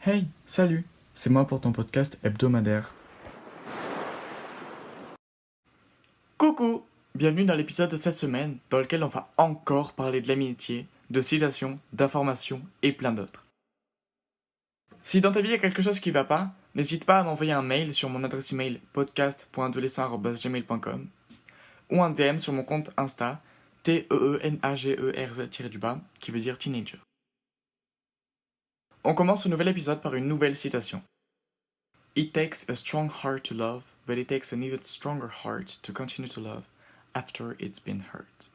Hey, salut, c'est moi pour ton podcast hebdomadaire. Coucou, bienvenue dans l'épisode de cette semaine dans lequel on va encore parler de l'amitié, de citations, d'informations et plein d'autres. Si dans ta vie il y a quelque chose qui va pas, n'hésite pas à m'envoyer un mail sur mon adresse email podcast.adolescent@gmail.com ou un DM sur mon compte Insta TEENAGERZ-, qui veut dire teenager. On commence ce nouvel épisode par une nouvelle citation. It takes a strong heart to love, but it takes an even stronger heart to continue to love after it's been hurt.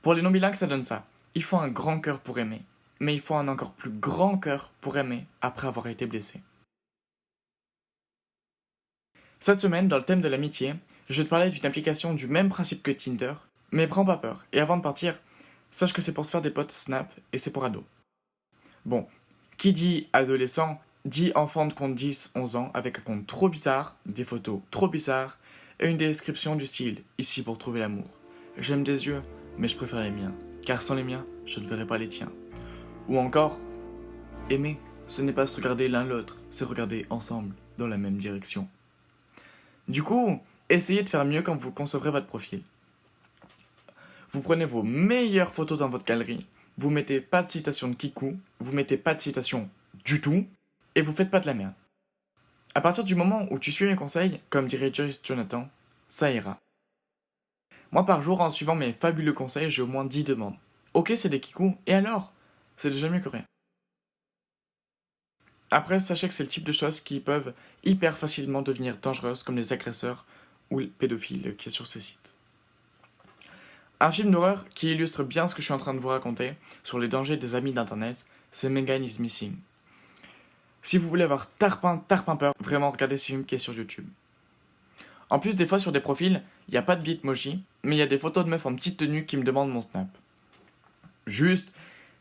Pour les non-bilingues, ça donne ça. Il faut un grand cœur pour aimer, mais il faut un encore plus grand cœur pour aimer après avoir été blessé. Cette semaine, dans le thème de l'amitié, je vais te parler d'une application du même principe que Tinder, mais prends pas peur. Et avant de partir, sache que c'est pour se faire des potes Snap et c'est pour ados. Bon, qui dit adolescent dit enfant de compte 10-11 ans avec un compte trop bizarre, des photos trop bizarres et une description du style « Ici pour trouver l'amour. J'aime des yeux, mais je préfère les miens, car sans les miens, je ne verrai pas les tiens. » Ou encore « Aimer, ce n'est pas se regarder l'un l'autre, c'est regarder ensemble dans la même direction. » Du coup, essayez de faire mieux quand vous concevrez votre profil. Vous prenez vos meilleures photos dans votre galerie, vous mettez pas de citation de Kikou, vous mettez pas de citation du tout, et vous faites pas de la merde. À partir du moment où tu suis mes conseils, comme dirait Joyce Jonathan, ça ira. Moi par jour, en suivant mes fabuleux conseils, j'ai au moins 10 demandes. Ok, c'est des Kikou, et alors ? C'est déjà mieux que rien. Après, sachez que c'est le type de choses qui peuvent hyper facilement devenir dangereuses, comme les agresseurs ou les pédophiles qui sont sur ces sites. Un film d'horreur qui illustre bien ce que je suis en train de vous raconter sur les dangers des amis d'internet, c'est Megan is Missing. Si vous voulez avoir tarpin peur, vraiment regardez ce film qui est sur YouTube. En plus, des fois sur des profils, il n'y a pas de bitmoji, mais il y a des photos de meufs en petite tenue qui me demandent mon snap. Juste,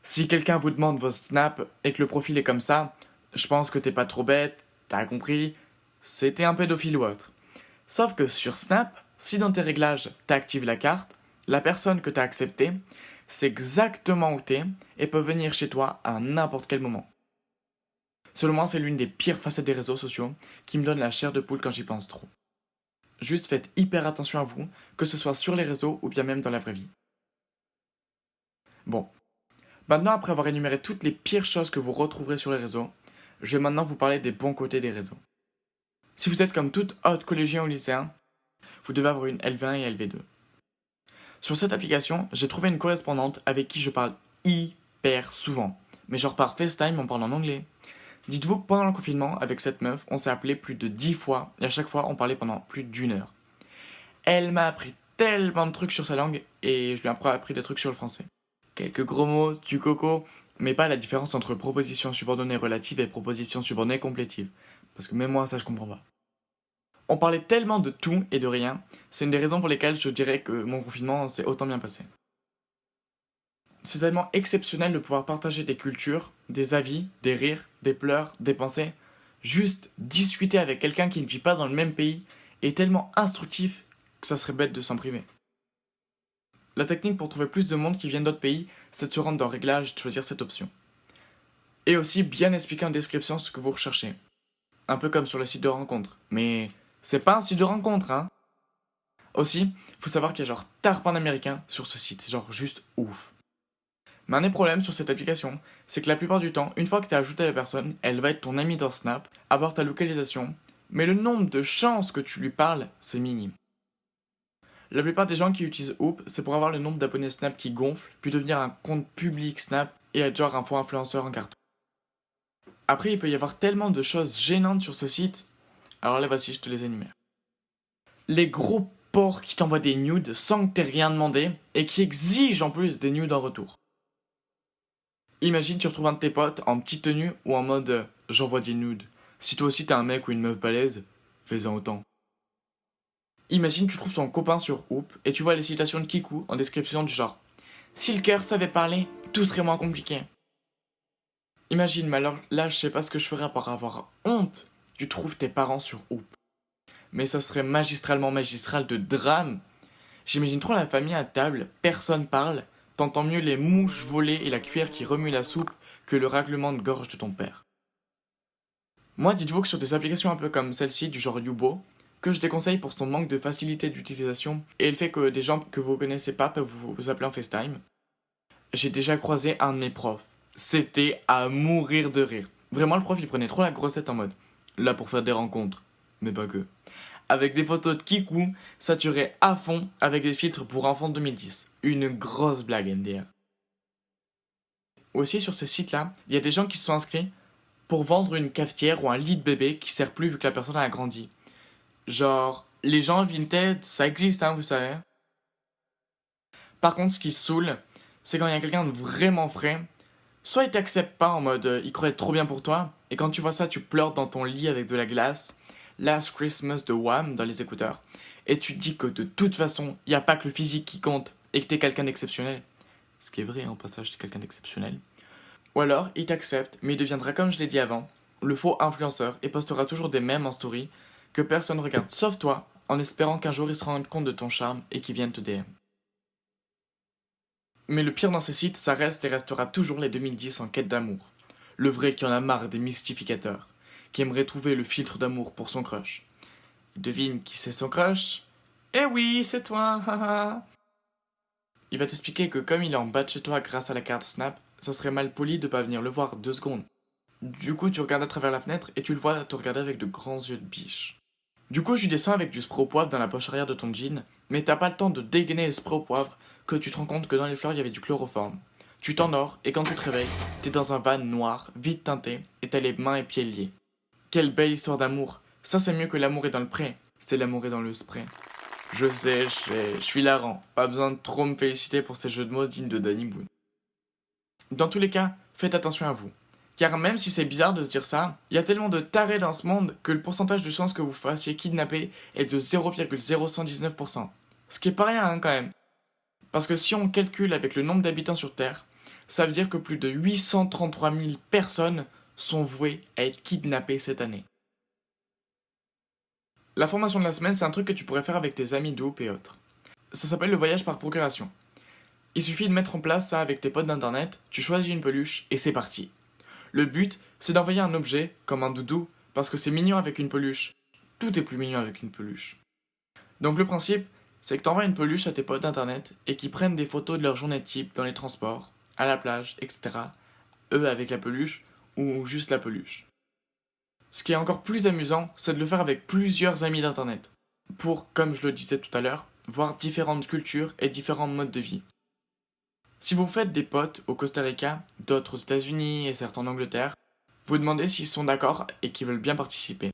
si quelqu'un vous demande vos snaps et que le profil est comme ça, je pense que t'es pas trop bête, t'as compris, c'était un pédophile ou autre. Sauf que sur Snap, si dans tes réglages t'actives la carte, la personne que t'as acceptée sait exactement où t'es et peut venir chez toi à n'importe quel moment. Selon moi, c'est l'une des pires facettes des réseaux sociaux qui me donne la chair de poule quand j'y pense trop. Juste faites hyper attention à vous, que ce soit sur les réseaux ou bien même dans la vraie vie. Bon, maintenant après avoir énuméré toutes les pires choses que vous retrouverez sur les réseaux, je vais maintenant vous parler des bons côtés des réseaux. Si vous êtes comme toute haute collégien ou lycéen, vous devez avoir une LV1 et LV2. Sur cette application, j'ai trouvé une correspondante avec qui je parle hyper souvent. Mais genre par FaceTime, on parle en anglais. Dites-vous que pendant le confinement, avec cette meuf, on s'est appelé plus de 10 fois et à chaque fois, on parlait pendant plus d'1 heure. Elle m'a appris tellement de trucs sur sa langue et je lui ai appris des trucs sur le français. Quelques gros mots, du coco, mais pas la différence entre proposition subordonnée relative et proposition subordonnée complétive. Parce que même moi, ça je comprends pas. On parlait tellement de tout et de rien, c'est une des raisons pour lesquelles je dirais que mon confinement s'est autant bien passé. C'est tellement exceptionnel de pouvoir partager des cultures, des avis, des rires, des pleurs, des pensées. Juste discuter avec quelqu'un qui ne vit pas dans le même pays est tellement instructif que ça serait bête de s'en priver. La technique pour trouver plus de monde qui viennent d'autres pays, c'est de se rendre dans Réglages et de choisir cette option. Et aussi bien expliquer en description ce que vous recherchez. Un peu comme sur le site de rencontre. Mais c'est pas un site de rencontre, hein. Aussi, faut savoir qu'il y a genre tarpin américain sur ce site, c'est genre juste ouf. Mais un des problèmes sur cette application, c'est que la plupart du temps, une fois que tu as ajouté la personne, elle va être ton amie dans Snap, avoir ta localisation, mais le nombre de chances que tu lui parles, c'est minime. La plupart des gens qui utilisent Hoop, c'est pour avoir le nombre d'abonnés Snap qui gonfle, puis devenir un compte public Snap et être genre un faux influenceur en carton. Après, il peut y avoir tellement de choses gênantes sur ce site, alors là voici, je te les énumère. Les gros porcs qui t'envoient des nudes sans que t'aies rien demandé et qui exigent en plus des nudes en retour. Imagine tu retrouves un de tes potes en petite tenue ou en mode j'envoie des nudes. Si toi aussi t'es un mec ou une meuf balèze, fais-en autant. Imagine tu trouves ton copain sur Hoop et tu vois les citations de Kikou en description du genre si le cœur savait parler, tout serait moins compliqué. Imagine, mais alors là je sais pas ce que je ferais par avoir honte. Tu trouves tes parents sur Hoop. Mais ça serait magistral de drame. J'imagine trop la famille à table, personne parle, T'entends mieux les mouches voler et la cuillère qui remue la soupe que le règlement de gorge de ton père. Moi, dites-vous que sur des applications un peu comme celle-ci, du genre Yubo, que je déconseille pour son manque de facilité d'utilisation et le fait que des gens que vous connaissez pas peuvent vous appeler en FaceTime, j'ai déjà croisé un de mes profs. C'était à mourir de rire. Vraiment, le prof, il prenait trop la grossette en mode là pour faire des rencontres, mais pas que. Avec des photos de Kikou, saturées à fond, avec des filtres pour enfants 2010. Une grosse blague, MDR. Aussi, sur ces sites-là, il y a des gens qui se sont inscrits pour vendre une cafetière ou un lit de bébé qui sert plus vu que la personne a grandi. Genre, les gens vintage, ça existe, hein, vous savez. Par contre, ce qui saoule, c'est quand il y a quelqu'un de vraiment frais, soit il t'accepte pas en mode il croit être trop bien pour toi, et quand tu vois ça, tu pleures dans ton lit avec de la glace, Last Christmas de Wham dans les écouteurs, et tu te dis que de toute façon, il n'y a pas que le physique qui compte, et que t'es quelqu'un d'exceptionnel. Ce qui est vrai, en passage, t'es quelqu'un d'exceptionnel. Ou alors, il t'accepte, mais il deviendra, comme je l'ai dit avant, le faux influenceur, et postera toujours des mèmes en story que personne regarde sauf toi, en espérant qu'un jour il se rende compte de ton charme et qu'il vienne te DM. Mais le pire dans ces sites, ça reste et restera toujours les 2010 en quête d'amour. Le vrai qui en a marre des mystificateurs, qui aimerait trouver le filtre d'amour pour son crush. Devine qui c'est son crush? Eh oui, c'est toi, haha. Il va t'expliquer que comme il est en bas de chez toi grâce à la carte Snap, ça serait mal poli de pas venir le voir 2 secondes. Du coup, tu regardes à travers la fenêtre et tu le vois te regarder avec de grands yeux de biche. Du coup, je lui descends avec du spray au poivre dans la poche arrière de ton jean, mais t'as pas le temps de dégainer le spray au poivre que tu te rends compte que dans les fleurs il y avait du chloroforme. Tu t'endors et quand tu te réveilles, t'es dans un van noir, vide teinté, et t'as les mains et pieds liés. Quelle belle histoire d'amour. Ça c'est mieux que l'amour est dans le pré, c'est l'amour est dans le spray. Je sais, je suis hilarant, pas besoin de trop me féliciter pour ces jeux de mots dignes de Danny Boone. Dans tous les cas, faites attention à vous. Car même si c'est bizarre de se dire ça, il y a tellement de tarés dans ce monde que le pourcentage de chances que vous fassiez kidnapper est de 0,0119%. Ce qui est pas rien hein, quand même. Parce que si on calcule avec le nombre d'habitants sur Terre, ça veut dire que plus de 833 000 personnes sont vouées à être kidnappées cette année. La formation de la semaine, c'est un truc que tu pourrais faire avec tes amis de Hoop et autres. Ça s'appelle le voyage par procuration. Il suffit de mettre en place ça avec tes potes d'internet, tu choisis une peluche et c'est parti. Le but, c'est d'envoyer un objet, comme un doudou, parce que c'est mignon avec une peluche. Tout est plus mignon avec une peluche. Donc le principe, c'est que t'envoies une peluche à tes potes d'internet et qu'ils prennent des photos de leur journée type dans les transports, à la plage, etc. Eux avec la peluche ou juste la peluche. Ce qui est encore plus amusant, c'est de le faire avec plusieurs amis d'internet. Pour, comme je le disais tout à l'heure, voir différentes cultures et différents modes de vie. Si vous faites des potes au Costa Rica, d'autres aux États-Unis et certains en Angleterre, vous demandez s'ils sont d'accord et qu'ils veulent bien participer.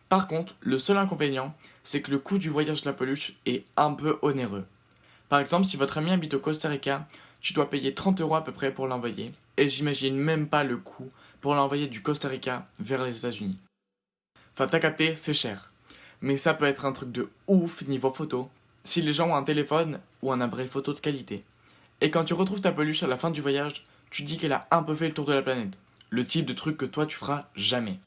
Par contre, le seul inconvénient, c'est que le coût du voyage de la peluche est un peu onéreux. Par exemple, si votre ami habite au Costa Rica, tu dois payer 30 € à peu près pour l'envoyer, et j'imagine même pas le coût pour l'envoyer du Costa Rica vers les États-Unis. Enfin, t'as capté, c'est cher. Mais ça peut être un truc de ouf niveau photo, si les gens ont un téléphone ou un appareil photo de qualité. Et quand tu retrouves ta peluche à la fin du voyage, tu dis qu'elle a un peu fait le tour de la planète. Le type de truc que toi tu feras jamais.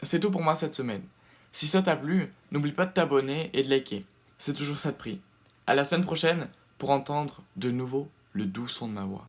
C'est tout pour moi cette semaine. Si ça t'a plu, n'oublie pas de t'abonner et de liker. C'est toujours ça de prix. À la semaine prochaine pour entendre de nouveau le doux son de ma voix.